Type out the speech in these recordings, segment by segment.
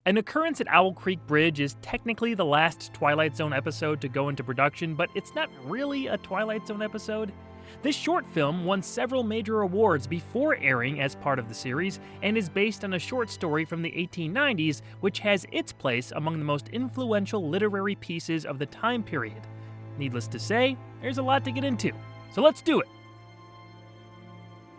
An Occurrence at Owl Creek Bridge is technically the last Twilight Zone episode to go into production, but it's not really a Twilight Zone episode. This short film won several major awards before airing as part of the series, and is based on a short story from the 1890s, which has its place among the most influential literary pieces of the time period. Needless to say, there's a lot to get into, so let's do it!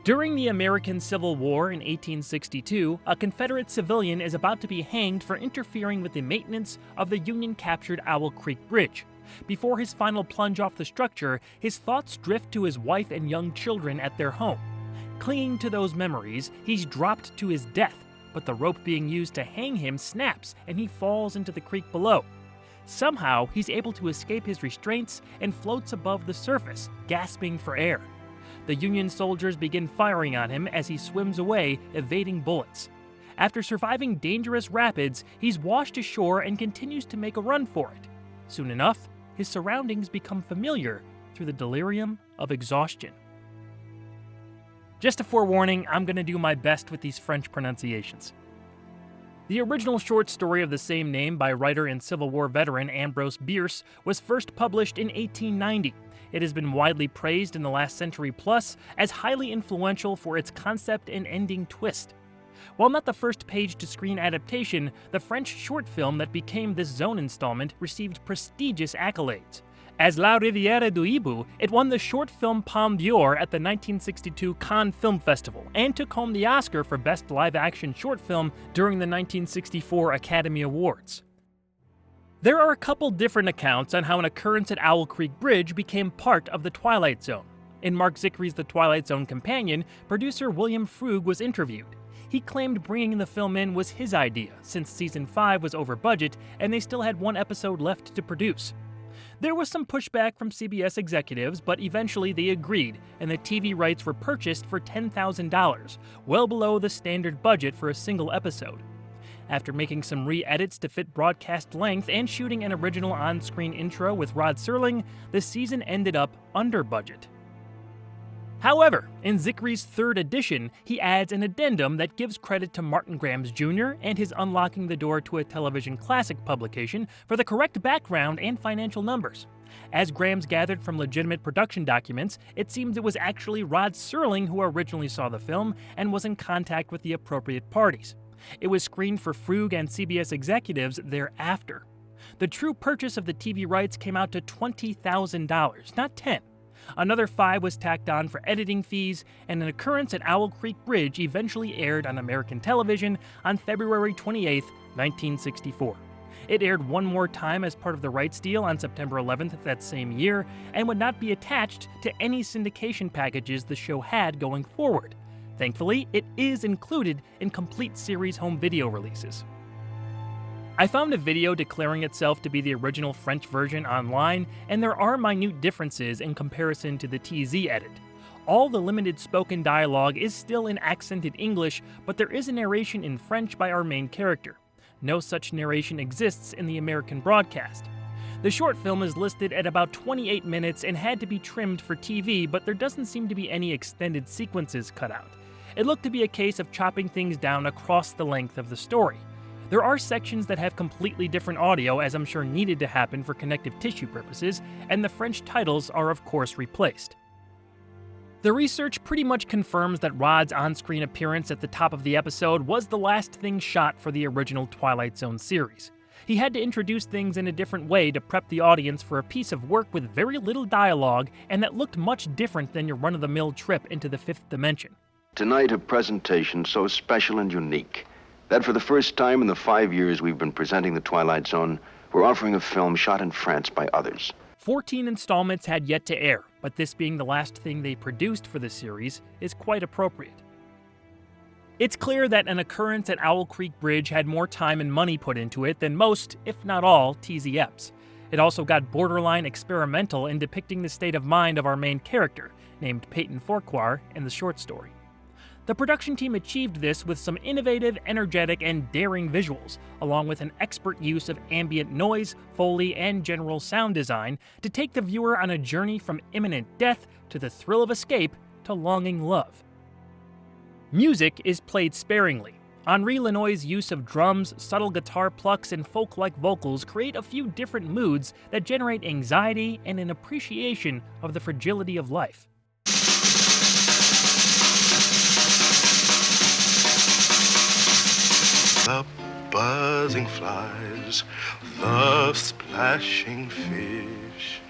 During the American Civil War in 1862, a Confederate civilian is about to be hanged for interfering with the maintenance of the Union-captured Owl Creek Bridge. Before his final plunge off the structure, his thoughts drift to his wife and young children at their home. Clinging to those memories, he's dropped to his death, but the rope being used to hang him snaps and he falls into the creek below. Somehow, he's able to escape his restraints and floats above the surface, gasping for air. The Union soldiers begin firing on him as he swims away, evading bullets. After surviving dangerous rapids, he's washed ashore and continues to make a run for it. Soon enough, his surroundings become familiar through the delirium of exhaustion. Just a forewarning, I'm going to do my best with these French pronunciations. The original short story of the same name by writer and Civil War veteran Ambrose Bierce was first published in 1890. It has been widely praised in the last century plus as highly influential for its concept and ending twist. While not the first page-to-screen adaptation, the French short film that became this Zone installment received prestigious accolades. As La Rivière du Hibou, it won the Short Film Palme d'Or at the 1962 Cannes Film Festival and took home the Oscar for Best Live-Action Short Film during the 1964 Academy Awards. There are a couple different accounts on how An Occurrence at Owl Creek Bridge became part of the Twilight Zone. In Mark Zickry's The Twilight Zone Companion, producer William Frug was interviewed. He claimed bringing the film in was his idea, since Season 5 was over budget and they still had one episode left to produce. There was some pushback from CBS executives, but eventually they agreed, and the TV rights were purchased for $10,000, well below the standard budget for a single episode. After making some re-edits to fit broadcast length and shooting an original on-screen intro with Rod Serling, the season ended up under budget. However, in Zickry's third edition, he adds an addendum that gives credit to Martin Grams Jr. and his Unlocking the Door to a Television Classic publication for the correct background and financial numbers. As Grams gathered from legitimate production documents, it seems it was actually Rod Serling who originally saw the film and was in contact with the appropriate parties. It was screened for Frug and CBS executives thereafter. The true purchase of the TV rights came out to $20,000, not $10,000. Another $5,000 was tacked on for editing fees, and An Occurrence at Owl Creek Bridge eventually aired on American television on February 28, 1964. It aired one more time as part of the rights deal on September 11th that same year, and would not be attached to any syndication packages the show had going forward. Thankfully, it is included in complete series home video releases. I found a video declaring itself to be the original French version online, and there are minute differences in comparison to the TZ edit. All the limited spoken dialogue is still in accented English, but there is a narration in French by our main character. No such narration exists in the American broadcast. The short film is listed at about 28 minutes and had to be trimmed for TV, but there doesn't seem to be any extended sequences cut out. It looked to be a case of chopping things down across the length of the story. There are sections that have completely different audio, as I'm sure needed to happen for connective tissue purposes, and the French titles are of course replaced. The research pretty much confirms that Rod's on-screen appearance at the top of the episode was the last thing shot for the original Twilight Zone series. He had to introduce things in a different way to prep the audience for a piece of work with very little dialogue and that looked much different than your run-of-the-mill trip into the fifth dimension. Tonight, a presentation so special and unique that for the first time in the 5 years we've been presenting the Twilight Zone, we're offering a film shot in France by others. 14 installments had yet to air, but this being the last thing they produced for the series is quite appropriate. It's clear that An Occurrence at Owl Creek Bridge had more time and money put into it than most, if not all, TZEPs. It also got borderline experimental in depicting the state of mind of our main character, named Peyton Farquhar, in the short story. The production team achieved this with some innovative, energetic, and daring visuals, along with an expert use of ambient noise, Foley, and general sound design to take the viewer on a journey from imminent death to the thrill of escape to longing love. Music is played sparingly. Henri Lenoir's use of drums, subtle guitar plucks, and folk-like vocals create a few different moods that generate anxiety and an appreciation of the fragility of life. The buzzing flies, the splashing fish,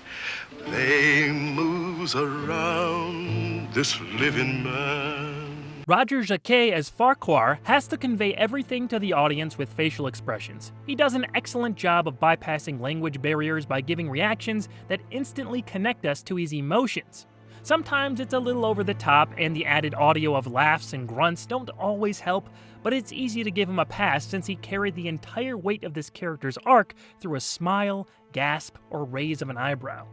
they moves around this living man. Roger Jacquet as Farquhar has to convey everything to the audience with facial expressions. He does an excellent job of bypassing language barriers by giving reactions that instantly connect us to his emotions. Sometimes it's a little over the top, and the added audio of laughs and grunts don't always help, but it's easy to give him a pass since he carried the entire weight of this character's arc through a smile, gasp, or raise of an eyebrow.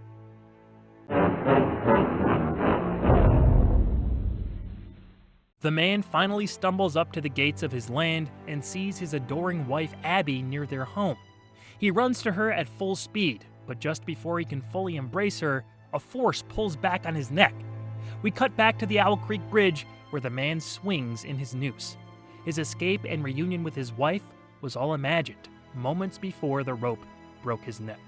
The man finally stumbles up to the gates of his land and sees his adoring wife Abby near their home. He runs to her at full speed, but just before he can fully embrace her, a force pulls back on his neck. We cut back to the Owl Creek Bridge, where the man swings in his noose. His escape and reunion with his wife was all imagined, moments before the rope broke his neck.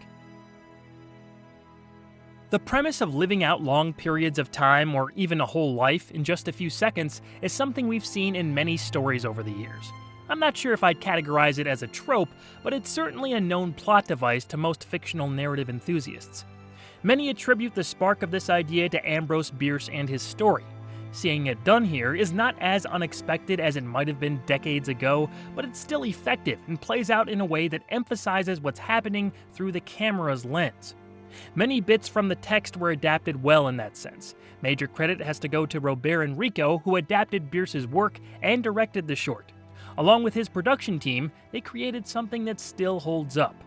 The premise of living out long periods of time, or even a whole life, in just a few seconds is something we've seen in many stories over the years. I'm not sure if I'd categorize it as a trope, but it's certainly a known plot device to most fictional narrative enthusiasts. Many attribute the spark of this idea to Ambrose Bierce and his story. Seeing it done here is not as unexpected as it might have been decades ago, but it's still effective and plays out in a way that emphasizes what's happening through the camera's lens. Many bits from the text were adapted well in that sense. Major credit has to go to Robert Enrico, who adapted Bierce's work and directed the short. Along with his production team, they created something that still holds up.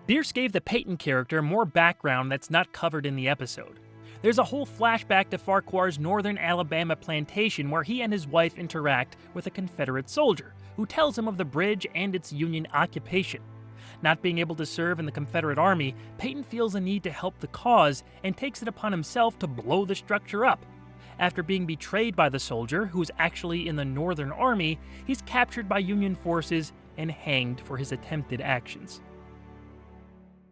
Bierce gave the Peyton character more background that's not covered in the episode. There's a whole flashback to Farquhar's northern Alabama plantation where he and his wife interact with a Confederate soldier, who tells him of the bridge and its Union occupation. Not being able to serve in the Confederate Army, Peyton feels a need to help the cause and takes it upon himself to blow the structure up. After being betrayed by the soldier, who's actually in the Northern Army, he's captured by Union forces and hanged for his attempted actions.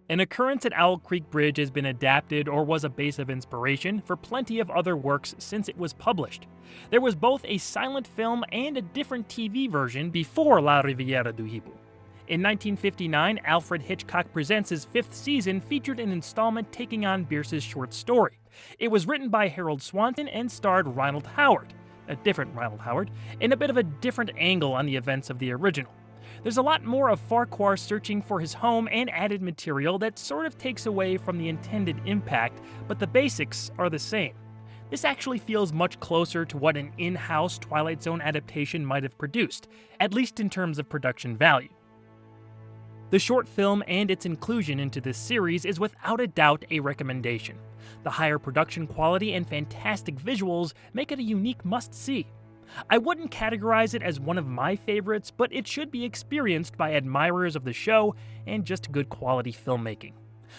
An Occurrence at Owl Creek Bridge has been adapted or was a base of inspiration for plenty of other works since it was published. There was both a silent film and a different TV version before La Riviera du Hibou. In 1959, Alfred Hitchcock Presents' fifth season featured an installment taking on Bierce's short story. It was written by Harold Swanson and starred Ronald Howard, a different Ronald Howard, in a bit of a different angle on the events of the original. There's a lot more of Farquhar searching for his home and added material that sort of takes away from the intended impact, but the basics are the same. This actually feels much closer to what an in-house Twilight Zone adaptation might have produced, at least in terms of production value. The short film and its inclusion into this series is without a doubt a recommendation. The higher production quality and fantastic visuals make it a unique must-see. I wouldn't categorize it as one of my favorites, but it should be experienced by admirers of the show and just good quality filmmaking.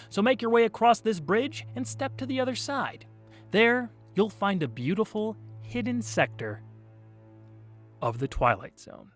So make your way across this bridge and step to the other side. There, you'll find a beautiful, hidden sector of the Twilight Zone.